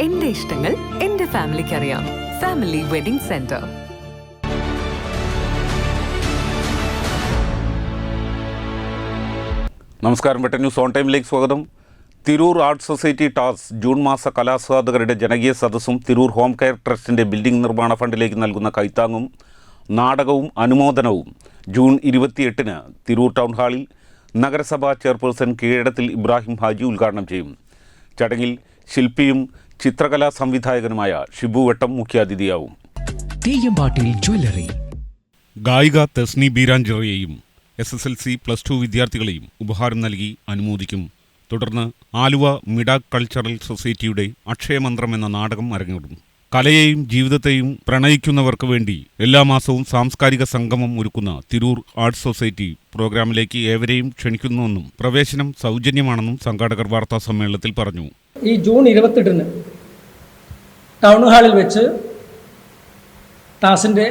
എന്റെ ഇഷ്ടങ്ങൾ എന്റെ ഫാമിലിക്ക് അറിയാം. Family wedding centre. നമസ്കാരം. വെട്ടൻ ന്യൂസ് ഓൺ ടൈമിലേക്ക് സ്വാഗതം. തിരൂർ ആർട്ട് സൊസൈറ്റി ടാസ് ജൂൺ മാസ കലാസ്വാദകരുടെ ജനകീയ സദസ്സും തിരൂർ ഹോം കെയർ ട്രസ്റ്റിൻ്റെ ബിൽഡിംഗ് നിർമ്മാണ ഫണ്ടിലേക്ക് നൽകുന്ന കൈത്താങ്ങും നാടകവും അനുമോദനവും ജൂൺ 28-ന് തിരൂർ ടൗൺ ഹാളിൽ നഗരസഭാ ചെയർപേഴ്സൺ കീഴടത്തിൽ ഇബ്രാഹിം ഹാജി ഉദ്ഘാടനം ചെയ്യും. ചടങ്ങിൽ ശില്പിയും ചിത്രകലാ സംവിധായകനുമായ ഷിബു വട്ടം മുഖ്യാതിഥിയാവും. ഗായിക തസ്നി ബീരാഞ്ചിറയെയും SSLC +2 വിദ്യാർത്ഥികളെയും ഉപഹാരം നൽകി അനുമോദിക്കും. തുടർന്ന് ആലുവ മിഡാക് കൾച്ചറൽ സൊസൈറ്റിയുടെ അക്ഷയമന്ത്രം എന്ന നാടകം അരങ്ങേറും. കലയെയും ജീവിതത്തെയും പ്രണയിക്കുന്നവർക്ക് വേണ്ടി എല്ലാ മാസവും സാംസ്കാരിക സംഗമം ഒരുക്കുന്ന തിരൂർ ആർട്ട് സൊസൈറ്റി പ്രോഗ്രാമിലേക്ക് ഏവരെയും ക്ഷണിക്കുന്നുവെന്നും പ്രവേശനം സൗജന്യമാണെന്നും സംഘാടകർ വാർത്താ സമ്മേളനത്തിൽ പറഞ്ഞു. ഈ ജൂൺ 28-ന് ടൗൺ ഹാളിൽ വെച്ച് ടാസിൻ്റെ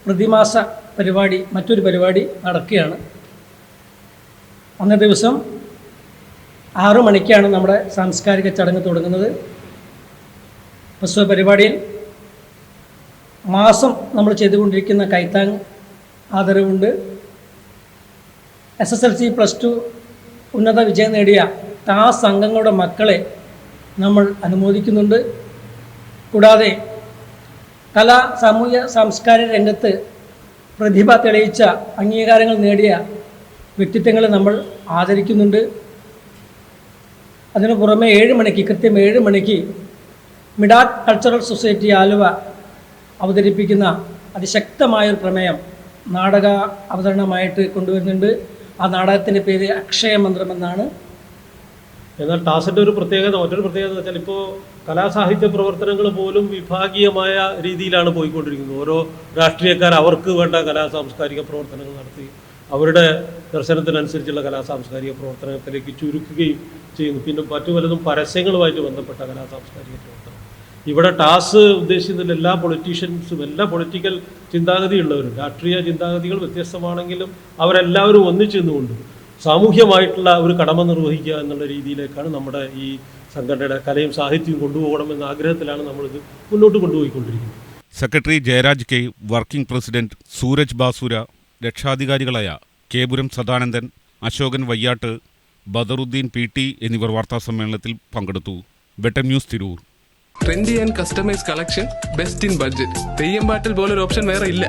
പ്രതിമാസ പരിപാടി, മറ്റൊരു പരിപാടി നടക്കുകയാണ്. അന്നേ ദിവസം 6 മണിക്കാണ് നമ്മുടെ സാംസ്കാരിക ചടങ്ങ് തുടങ്ങുന്നത്. പ്രസ്തുത പരിപാടിയിൽ മാസം നമ്മൾ ചെയ്തുകൊണ്ടിരിക്കുന്ന കൈത്താങ് ആദരവുണ്ട്. SSLC +2 ഉന്നത വിജയം നേടിയ ടാസ് അംഗങ്ങളുടെ മക്കളെ നമ്മൾ അനുമോദിക്കുന്നുണ്ട്. കൂടാതെ കലാ സാമൂഹ്യ സാംസ്കാരിക രംഗത്ത് പ്രതിഭ തെളിയിച്ച അംഗീകാരങ്ങൾ നേടിയ വ്യക്തിത്വങ്ങളെ നമ്മൾ ആദരിക്കുന്നുണ്ട്. അതിനു പുറമെ 7 മണിക്ക്, കൃത്യം 7 മണിക്ക് മിഡാക് കൾച്ചറൽ സൊസൈറ്റി ആലുവ അവതരിപ്പിക്കുന്ന അതിശക്തമായൊരു പ്രമേയം നാടക അവതരണമായിട്ട് കൊണ്ടുവരുന്നുണ്ട്. ആ നാടകത്തിൻ്റെ പേര് അക്ഷയമന്ത്രം എന്നാണ്. എന്നാൽ ടാസിൻ്റെ മറ്റൊരു പ്രത്യേകത എന്ന് വെച്ചാൽ ഇപ്പോൾ കലാസാഹിത്യ പ്രവർത്തനങ്ങൾ പോലും വിഭാഗീയമായ രീതിയിലാണ് പോയിക്കൊണ്ടിരിക്കുന്നത്. ഓരോ രാഷ്ട്രീയക്കാർ അവർക്ക് വേണ്ട സാംസ്കാരിക പ്രവർത്തനങ്ങൾ നടത്തി അവരുടെ ദർശനത്തിനനുസരിച്ചുള്ള സാംസ്കാരിക പ്രവർത്തനത്തിലേക്ക് ചുരുക്കുകയും ചെയ്യുന്നു. പിന്നെ മറ്റു പലതും പരസ്യങ്ങളുമായിട്ട് ബന്ധപ്പെട്ട സാംസ്കാരിക പ്രവർത്തനം. ഇവിടെ ടാസ് ഉദ്ദേശിക്കുന്ന എല്ലാ പൊളിറ്റീഷ്യൻസും, എല്ലാ പൊളിറ്റിക്കൽ ചിന്താഗതിയുള്ളവരും, രാഷ്ട്രീയ ചിന്താഗതികൾ വ്യത്യസ്തമാണെങ്കിലും അവരെല്ലാവരും ഒന്നിച്ചു നിന്നുകൊണ്ട് സാമൂഹ്യമായിട്ടുള്ള ഒരു കടമ നിർവഹിക്കുക എന്നുള്ള രീതിയിലേക്കാണ് നമ്മുടെ ഈ സംഘടനയുടെ കലയും സാഹിത്യവും കൊണ്ടുപോകണമെന്ന ആഗ്രഹത്തിലാണ് നമ്മളിത് മുന്നോട്ട് കൊണ്ടുപോയിക്കൊണ്ടിരിക്കുന്നത്. Secretary Jayaraj K, working president Sooraj Basura, രക്ഷാധികാരികളായ കേപുരം സദാനന്ദൻ, അശോകൻ വയ്യാട്ട്, ബദറുദ്ദീൻ PT എന്നിവർ വാർത്താസമ്മേളനത്തിൽ പങ്കെടുത്തു. Vettam news Tirur. Trendy and customize collection, best in budget. Theyyam പാട്ടിൽ പോലൊരു ഓപ്ഷൻ വേറെ ഇല്ല.